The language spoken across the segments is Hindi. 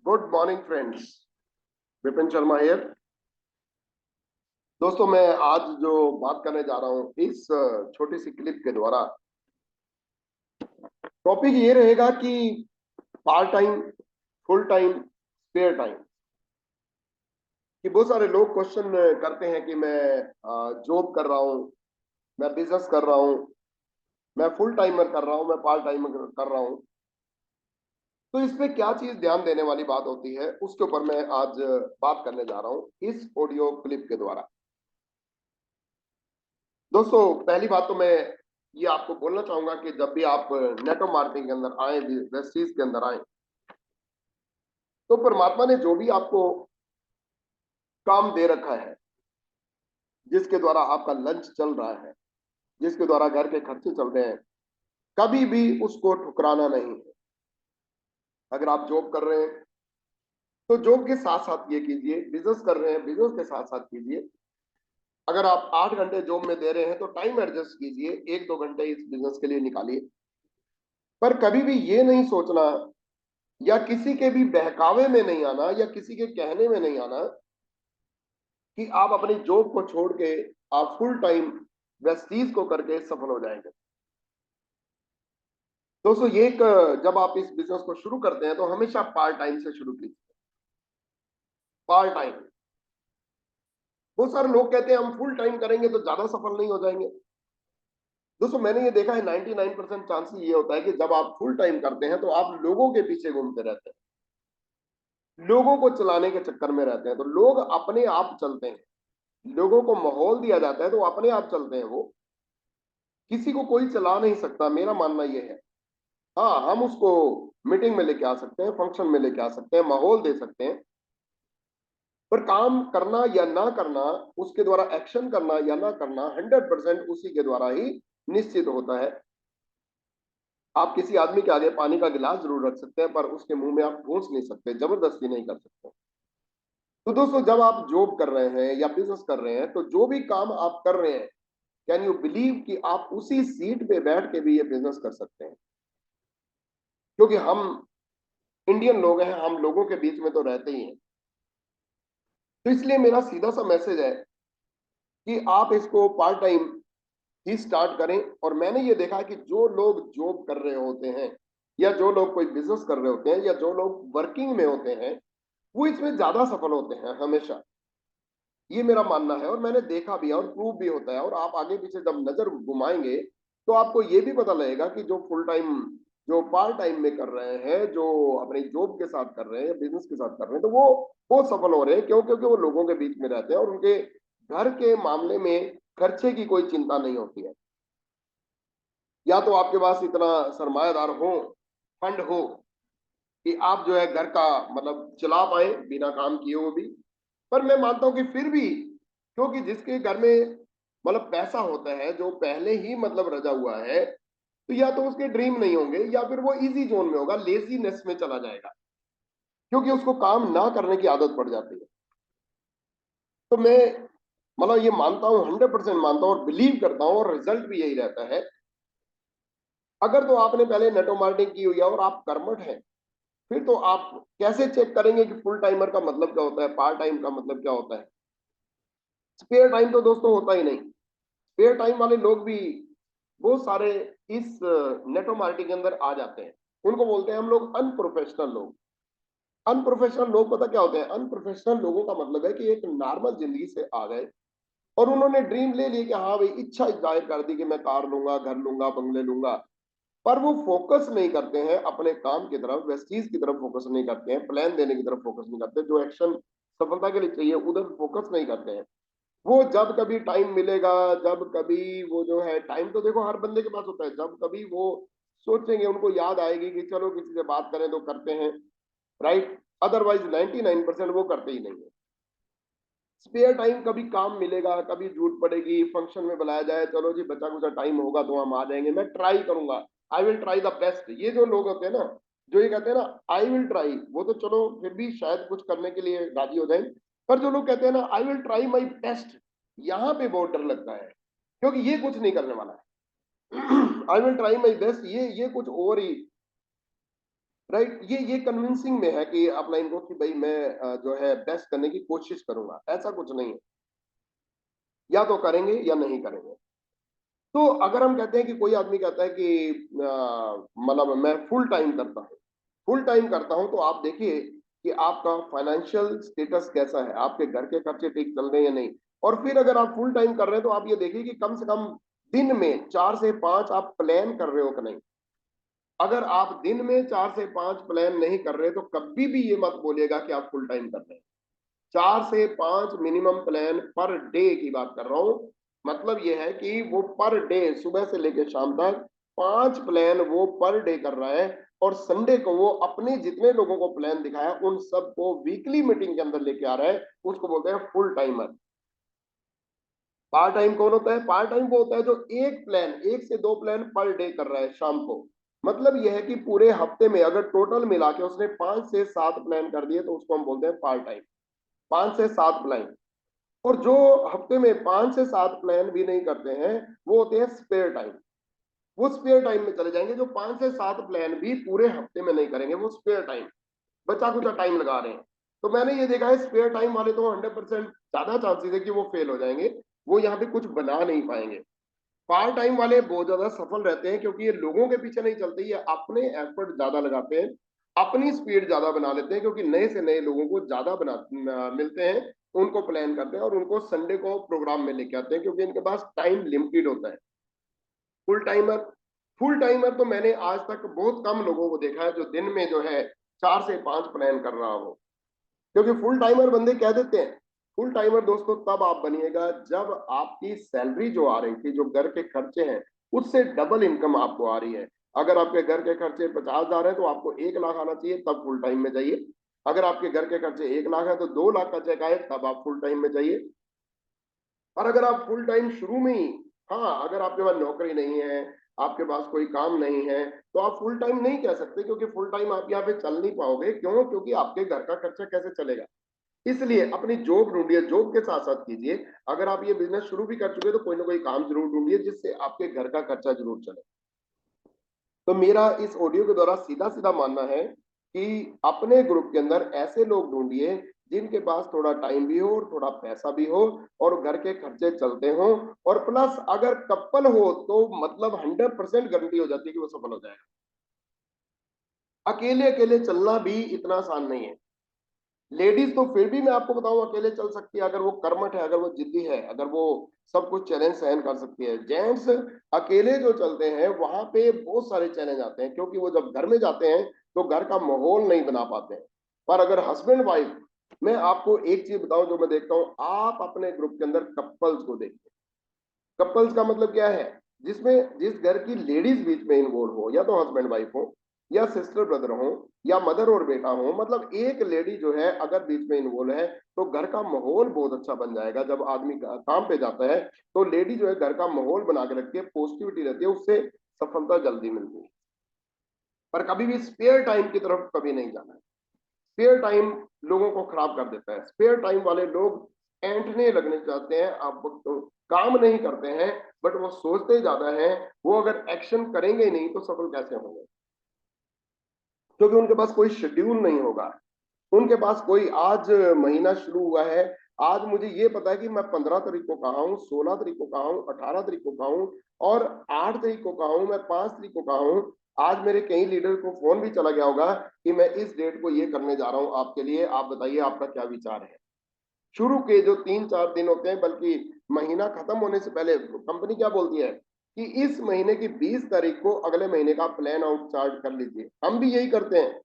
Good morning friends. Vipin Sharma here. दोस्तों, मैं आज जो बात करने जा रहा हूं इस छोटी सी क्लिप के द्वारा, टॉपिक ये रहेगा कि part time, full time, spare time. कि बहुत सारे लोग क्वेश्चन करते हैं कि मैं जॉब कर रहा हूं, मैं बिजनेस कर रहा हूं, मैं फुल टाइमर कर रहा हूं, मैं पार्ट टाइमर कर रहा हूं। तो इसमें क्या चीज ध्यान देने वाली बात होती है, उसके ऊपर मैं आज बात करने जा रहा हूं इस ऑडियो क्लिप के द्वारा। दोस्तों, पहली बात तो मैं ये आपको बोलना चाहूंगा कि जब भी आप नेटवर्क मार्केटिंग के अंदर आए, वेस्टीज के अंदर आए, तो परमात्मा ने जो भी आपको काम दे रखा है, जिसके द्वारा आपका लंच चल रहा है, जिसके द्वारा घर के खर्चे चल रहे हैं, कभी भी उसको ठुकराना नहीं है। अगर आप जॉब कर रहे हैं तो जॉब के साथ साथ ये कीजिए, बिजनेस कर रहे हैं बिजनेस के साथ साथ कीजिए। अगर आप 8 घंटे जॉब में दे रहे हैं तो टाइम एडजस्ट कीजिए, 1-2 घंटे इस बिजनेस के लिए निकालिए। पर कभी भी ये नहीं सोचना या किसी के भी बहकावे में नहीं आना या किसी के कहने में नहीं आना कि आप अपनी जॉब को छोड़ के आप फुल टाइम वेस्टीज को करके सफल हो जाएंगे। दोस्तों, ये एक जब आप इस बिजनेस को शुरू करते हैं तो हमेशा पार्ट टाइम से शुरू कीजिए। Part time. बहुत सारे लोग कहते हैं हम फुल टाइम करेंगे तो ज्यादा सफल नहीं हो जाएंगे। दोस्तों, मैंने ये देखा है 99% चांसेस ये होता है कि जब आप फुल टाइम करते हैं तो आप लोगों के पीछे घूमते रहते हैं, लोगों को चलाने के चक्कर में रहते हैं। तो लोग अपने आप चलते हैं, लोगों को माहौल दिया जाता है तो अपने आप चलते हैं। वो किसी को कोई चला नहीं सकता, मेरा मानना यह है। हाँ, हम उसको मीटिंग में लेके आ सकते हैं, फंक्शन में लेके आ सकते हैं, माहौल दे सकते हैं, पर काम करना या ना करना, उसके द्वारा एक्शन करना या ना करना 100% उसी के द्वारा ही निश्चित होता है। आप किसी आदमी के आगे पानी का गिलास जरूर रख सकते हैं, पर उसके मुंह में आप ठूंस नहीं सकते, जबरदस्ती नहीं कर सकते। तो दोस्तों, जब आप जॉब कर रहे हैं या बिजनेस कर रहे हैं तो जो भी काम आप कर रहे हैं, कैन यू बिलीव कि आप उसी सीट पे बैठ के भी ये बिजनेस कर सकते हैं? क्योंकि हम इंडियन लोग हैं, हम लोगों के बीच में तो रहते ही हैं। तो इसलिए मेरा सीधा सा मैसेज है कि आप इसको पार्ट टाइम ही स्टार्ट करें। और मैंने ये देखा कि जो लोग जॉब कर रहे होते हैं या जो लोग कोई बिजनेस कर रहे होते हैं या जो लोग वर्किंग में होते हैं, वो इसमें ज्यादा सफल होते हैं हमेशा। ये मेरा मानना है और मैंने देखा भी है और प्रूव भी होता है। और आप आगे पीछे जब नजर घुमाएंगे तो आपको ये भी पता लगेगा कि जो फुल टाइम, जो पार्ट टाइम में कर रहे हैं, जो अपनी जॉब के साथ कर रहे हैं, बिजनेस के साथ कर रहे हैं, तो वो सफल हो रहे हैं। क्यों? क्योंकि वो लोगों के बीच में रहते हैं और उनके घर के मामले में खर्चे की कोई चिंता नहीं होती है। या तो आपके पास इतना सरमायादार हो, फंड हो कि आप जो है घर का मतलब चला पाए बिना काम किए हुए भी। पर मैं मानता हूं कि फिर भी, क्योंकि जिसके घर में मतलब पैसा होता है, जो पहले ही मतलब रजा हुआ है, तो या तो उसके ड्रीम नहीं होंगे या फिर वो इजी जोन में होगा, लेजीनेस में चला जाएगा, क्योंकि उसको काम ना करने की आदत पड़ जाती है। तो मैं मतलब ये मानता हूँ, 100% मानता हूँ और बिलीव करता हूँ, और रिजल्ट भी यही रहता है। अगर तो आपने पहले नेटो मार्केटिंग की हुई है और आप कर्मठ हैं, फिर तो आप कैसे चेक करेंगे कि फुल टाइमर का मतलब क्या होता है, पार्ट टाइम का मतलब क्या होता है? स्पेयर टाइम तो दोस्तों होता ही नहीं। स्पेयर टाइम वाले लोग भी बहुत सारे इस नेटो मार्केटिंग के अंदर आ जाते हैं। उनको बोलते हैं हम लोग अनप्रोफेशनल लोग। अनप्रोफेशनल लोग पता क्या होते हैं? अनप्रोफेशनल लोगों का मतलब है कि एक नॉर्मल जिंदगी से आ गए और उन्होंने ड्रीम ले ली कि हाँ भाई, इच्छा जाहिर कर दी कि मैं कार लूंगा, घर लूंगा, बंगले लूंगा। पर वो फोकस नहीं करते हैं अपने काम की तरफ, वेस्टीज की तरफ फोकस नहीं करते हैं, प्लान देने की तरफ फोकस नहीं करते, जो एक्शन सफलता के लिए चाहिए उधर फोकस नहीं करते हैं। वो जब कभी टाइम मिलेगा, जब कभी वो जो है, टाइम तो देखो हर बंदे के पास होता है, जब कभी वो सोचेंगे, उनको याद आएगी कि चलो किसी से बात करें तो करते हैं, राइट? अदरवाइज 99% वो करते ही नहीं है। स्पेयर टाइम कभी काम मिलेगा, कभी जरूरत पड़ेगी, फंक्शन में बुलाया जाए, चलो जी बचा कुचा टाइम होगा तो हम आ जाएंगे, मैं ट्राई करूंगा, I will try the best. ये जो लोग होते हैं ना, जो ये कहते हैं ना आई विल ट्राई, वो तो चलो फिर भी शायद कुछ करने के लिए राजी हो जाए। पर जो लोग कहते हैं ना I will try my best, यहाँ पे बहुत डर लगता है, क्योंकि ये कुछ नहीं करने वाला है। I will try my best, ये कुछ और ही, राइट। ये कन्विंसिंग में है कि अपलाइन को कि भाई मैं जो है बेस्ट करने की कोशिश करूंगा, ऐसा कुछ नहीं है, या तो करेंगे या नहीं करेंगे। तो अगर हम कहते हैं कि कोई आदमी कहता है कि मतलब मैं फुल टाइम करता हूँ, फुल टाइम करता हूं, तो आप देखिए कि आपका फाइनेंशियल स्टेटस कैसा है, आपके घर के खर्चे ठीक चल रहे हैं या नहीं। और फिर अगर आप फुल टाइम कर रहे हैं तो आप ये देखिए कि कम से कम दिन में 4 से 5 आप प्लान कर रहे हो कि नहीं। अगर आप दिन में 4 से 5 प्लान नहीं कर रहे तो कभी भी ये मत बोलिएगा कि आप फुल टाइम कर रहे हैं। 4 से 5 मिनिमम प्लान पर डे की बात कर रहा हूं। मतलब ये है कि वो पर डे सुबह से लेकर शाम तक 5 प्लान वो पर डे कर रहा है, और संडे को वो अपने जितने लोगों को प्लान दिखाया उन सबको वीकली मीटिंग के अंदर लेके आ रहा है। उसको बोलते हैं फुल टाइमर। पार्ट टाइम कौन होता है? पार्ट टाइम वो होता है जो एक प्लान, 1 से 2 प्लान पर डे कर रहा है शाम को। मतलब यह है कि पूरे हफ्ते में अगर टोटल मिला के उसने 5 से 7 प्लान कर दिए तो उसको हम बोलते हैं पार्ट टाइम। 5 से 7 प्लान। और जो हफ्ते में 5 से 7 प्लान भी नहीं करते हैं वो होते हैं स्पेयर टाइम। वो स्पेयर टाइम में चले जाएंगे। जो 5 से 7 प्लान भी पूरे हफ्ते में नहीं करेंगे वो स्पेयर टाइम, बचा कुचा टाइम लगा रहे हैं। तो मैंने ये देखा है स्पेयर टाइम वाले तो 100% ज्यादा चांसेस है कि वो फेल हो जाएंगे, वो यहाँ पे कुछ बना नहीं पाएंगे। पार्ट टाइम वाले बहुत ज्यादा सफल रहते हैं क्योंकि ये लोगों के पीछे नहीं चलते, ये अपने एफर्ट ज्यादा लगाते हैं, अपनी स्पीड ज्यादा बना लेते हैं, क्योंकि नए से नए लोगों को ज्यादा मिलते हैं, उनको प्लान करते हैं और उनको संडे को प्रोग्राम में लेके आते हैं, क्योंकि इनके पास टाइम लिमिटेड होता है। फुल टाइमर, फुल टाइमर तो मैंने आज तक बहुत कम लोगों को देखा है जो दिन में जो है 4 से 5 प्लान कर रहा हो। क्योंकि फुल टाइमर बंदे कह देते हैं, फुल टाइमर दोस्तों तब आप बनिएगा जब आपकी सैलरी जो आ रही थी, जो घर के खर्चे हैं, उससे डबल इनकम आपको आ रही है। अगर आपके घर के खर्चे 50,000 है तो आपको 1 लाख आना चाहिए, तब फुल टाइम में जाइए। अगर आपके घर के खर्चे 1 लाख है तो 2 लाख का चेक आए तब आप फुल टाइम में जाइए। और अगर आप फुल टाइम शुरू में ही, हाँ अगर आपके पास नौकरी नहीं है, आपके पास कोई काम नहीं है, तो आप फुल टाइम नहीं कह सकते, क्योंकि फुल टाइम आप यहाँ पे चल नहीं पाओगे। क्यों? क्योंकि आपके घर का खर्चा कैसे चलेगा। इसलिए अपनी जॉब ढूंढिए, जॉब के साथ साथ कीजिए। अगर आप ये बिजनेस शुरू भी कर चुके तो कोई ना कोई काम जरूर ढूंढिए जिससे आपके घर का खर्चा जरूर चले। तो मेरा इस ऑडियो के द्वारा सीधा सीधा मानना है कि अपने ग्रुप के अंदर ऐसे लोग ढूंढिए जिनके पास थोड़ा टाइम भी हो और थोड़ा पैसा भी हो और घर के खर्चे चलते हो। और प्लस अगर कपल हो तो मतलब 100% गारंटी हो जाती है कि वो सफल हो जाएगा। अकेले अकेले चलना भी इतना आसान नहीं है। लेडीज तो फिर भी मैं आपको बताऊं अकेले चल सकती है, अगर वो कर्मठ है, अगर वो जिद्दी है, अगर वो सब कुछ चैलेंज सहन कर सकती है। जेंट्स अकेले जो चलते हैं वहां पे बहुत सारे चैलेंज आते हैं, क्योंकि वो जब घर में जाते हैं तो घर का माहौल नहीं बना पाते हैं। पर अगर हस्बैंड वाइफ, मैं आपको एक चीज बताऊं जो मैं देखता हूं, आप अपने ग्रुप के अंदर कपल्स को देखिए। कपल्स का मतलब क्या है? जिसमें जिस घर की लेडीज बीच में इन्वॉल्व हो, या तो हस्बैंड वाइफ हो, या सिस्टर ब्रदर हो, या मदर और बेटा हो, मतलब एक लेडी जो है अगर बीच में इन्वॉल्व है तो घर का माहौल बहुत अच्छा बन जाएगा। जब आदमी काम पे जाता है तो लेडी जो है घर का माहौल बना के रखती है, पॉजिटिविटी रहती है, उससे सफलता जल्दी मिलती है। पर कभी भी स्पेयर टाइम की तरफ कभी नहीं जाना है। स्पेयर टाइम लोगों को खराब कर देता है। स्पेयर टाइम वाले लोग ऐंठने लगने चाहते हैं, आप तो काम नहीं करते हैं, बट वो सोचते ज्यादा हैं। वो अगर एक्शन करेंगे ही नहीं तो सफल कैसे होंगे? क्योंकि उनके पास कोई शेड्यूल नहीं होगा। उनके पास कोई, आज महीना शुरू हुआ है, आज मुझे ये पता है कि मैं 15 तारीख को कहा हूँ, 16 तारीख को कहा हूँ, 18 तारीख को कहा हूँ, और 8 तारीख को कहा हूँ, मैं 5 तारीख को कहा हूँ। आज मेरे कई लीडर को फोन भी चला गया होगा कि मैं इस डेट को ये करने जा रहा हूँ आपके लिए, आप बताइए आपका क्या विचार है। शुरू के जो 3-4 दिन होते हैं, बल्कि महीना खत्म होने से पहले कंपनी क्या बोलती है कि इस महीने की 20 तारीख को अगले महीने का प्लान आउट चार्ट कर लीजिए। हम भी यही करते हैं,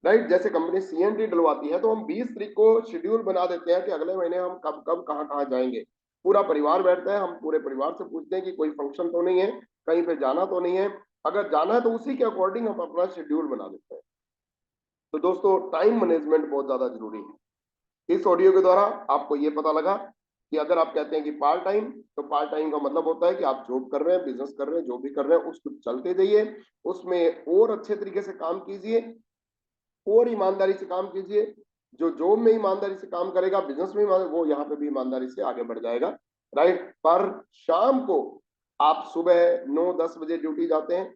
राइट। जैसे कंपनी सीएनडी डलवाती है तो हम 20 तारीख को शेड्यूल बना देते हैं कि अगले महीने हम कब कब कहाँ कहाँ जाएंगे। पूरा परिवार बैठता है, हम पूरे परिवार से पूछते हैं कि कोई फंक्शन तो नहीं है, कहीं पे जाना तो नहीं है। अगर जाना है तो उसी के अकॉर्डिंग हम अपना शेड्यूल बना देते हैं। तो दोस्तों टाइम मैनेजमेंट बहुत ज्यादा जरूरी है। इस ऑडियो के द्वारा आपको ये पता लगा कि अगर आप कहते हैं कि पार्ट टाइम, तो पार्ट टाइम का मतलब होता है कि आप जॉब कर रहे हैं, बिजनेस कर रहे हैं, जो भी कर रहे हैं उसको चलते जाइए, उसमें और अच्छे तरीके से काम कीजिए और ईमानदारी से काम कीजिए। जो जॉब में ईमानदारी से काम करेगा, बिजनेस में वो यहाँ पे भी ईमानदारी से आगे बढ़ जाएगा, राइट। पर शाम को आप सुबह 9-10 बजे ड्यूटी जाते हैं,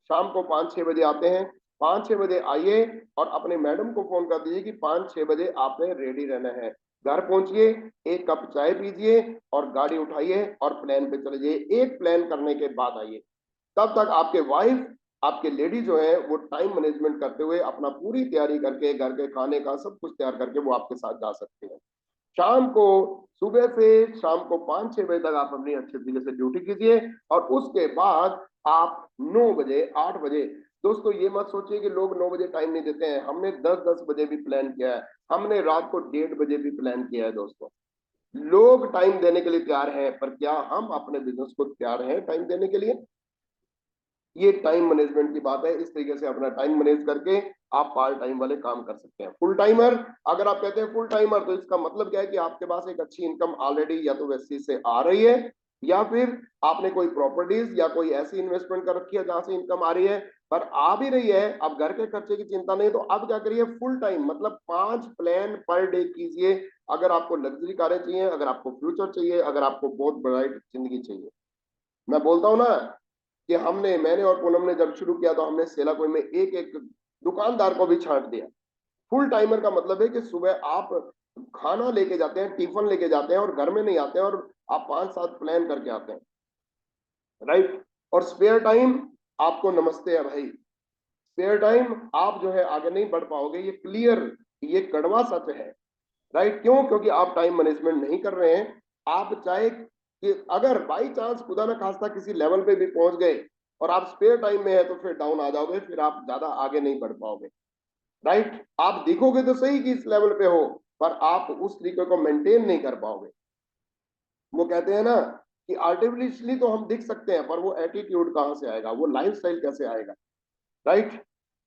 शाम को 5-6 बजे आते हैं, 5-6 बजे आइए और अपने मैडम को फोन कर दीजिए कि 5-6 बजे आपने रेडी रहना है। घर पहुंचिए, एक कप चाय पीजिए और गाड़ी उठाइए और प्लान पे चले जाइए। एक प्लान करने के बाद आइए। तब तक आपके वाइफ, आपके लेडी जो है वो टाइम मैनेजमेंट करते हुए अपना पूरी तैयारी करके घर के खाने का सब कुछ तैयार करके वो आपके साथ जा सकती है। शाम को, सुबह से शाम को 5-6 बजे तक आप अपनी अच्छे तरीके से ड्यूटी कीजिए और उसके बाद आप 9 बजे 8 बजे, दोस्तों ये मत सोचिए कि लोग 9 बजे टाइम नहीं देते हैं। हमने 10-10 बजे भी प्लान किया है, हमने रात को 1:30 बजे भी प्लान किया है। दोस्तों लोग टाइम देने के लिए तैयार हैं, पर क्या हम अपने बिजनेस को तैयार हैं टाइम देने के लिए? ये टाइम मैनेजमेंट की बात है। इस तरीके से अपना टाइम मैनेज करके आप पार्ट टाइम वाले काम कर सकते हैं। फुल टाइमर, अगर आप कहते हैं फुल टाइमर, तो इसका मतलब क्या है कि आपके पास एक अच्छी इनकम ऑलरेडी या तो वैसी से आ रही है, या फिर आपने कोई प्रॉपर्टीज या कोई ऐसी इन्वेस्टमेंट कर रखी है जहां से इनकम आ रही है, पर आ भी रही है, अब घर के खर्चे की चिंता नहीं, तो अब क्या करिए, फुल टाइम मतलब 5 प्लान पर डे कीजिए। अगर आपको लग्जरी कारें चाहिए, अगर आपको फ्यूचर चाहिए, अगर आपको बहुत ब्राइट जिंदगी चाहिए। मैं बोलता हूँ ना कि मैंने और पूनम ने जब शुरू किया तो हमने सेलाकुई में एक एक दुकानदार को भी छांट दिया। फुल टाइमर का मतलब है कि सुबह आप खाना लेके जाते हैं, टिफिन लेके जाते हैं और घर में नहीं आते हैं, और आप 5-7 प्लान करके आते हैं, राइट। और स्पेयर टाइम आपको नमस्ते है भाई। स्पेयर टाइम आप जो है आगे नहीं बढ़ पाओगे, ये क्लियर, ये कड़वा सच है, राइट। क्यों? क्योंकि आप टाइम मैनेजमेंट नहीं कर रहे हैं। आप चाहे कि अगर बाई चांस खुदा ना खास्ता किसी लेवल पे भी पहुंच गए और आप स्पेयर टाइम में है, तो फिर डाउन आ जाओगे, फिर आप ज्यादा आगे नहीं बढ़ पाओगे, राइट। आप दिखोगे तो सही कि इस लेवल पे हो, पर आप उस तरीके को मेंटेन नहीं कर पाओगे। वो कहते हैं ना कि आर्टिफिशियली तो हम दिख सकते हैं, पर वो एटीट्यूड कहां से आएगा, वो लाइफ स्टाइल कैसे आएगा, राइट।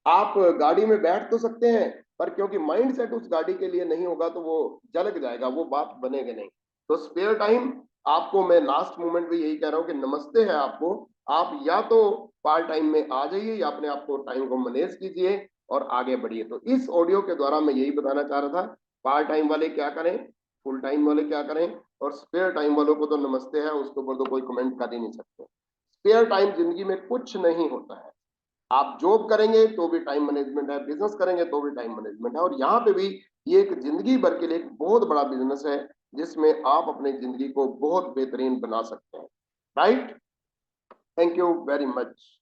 आप गाड़ी में बैठ तो सकते हैं, पर क्योंकि माइंड सेट उस गाड़ी के लिए नहीं होगा तो वो जलक जाएगा, वो बात बनेगी नहीं। तो स्पेयर टाइम आपको, मैं लास्ट मोमेंट पे यही कह रहा हूँ कि नमस्ते है आपको। आप या तो पार्ट टाइम में आ जाइए या अपने आप को टाइम को मैनेज कीजिए और आगे बढ़िए। तो इस ऑडियो के द्वारा मैं यही बताना चाह रहा था, पार्ट टाइम वाले क्या करें, फुल टाइम वाले क्या करें, और स्पेयर टाइम वालों को तो नमस्ते है, उसके ऊपर तो कोई कमेंट कर ही नहीं सकते। स्पेयर टाइम जिंदगी में कुछ नहीं होता है। आप जॉब करेंगे तो भी टाइम मैनेजमेंट है, बिजनेस करेंगे तो भी टाइम मैनेजमेंट है, और यहाँ पे भी ये एक जिंदगी भर के लिए एक बहुत बड़ा बिजनेस है, जिसमें आप अपनी जिंदगी को बहुत बेहतरीन बना सकते हैं, right. Thank you very much.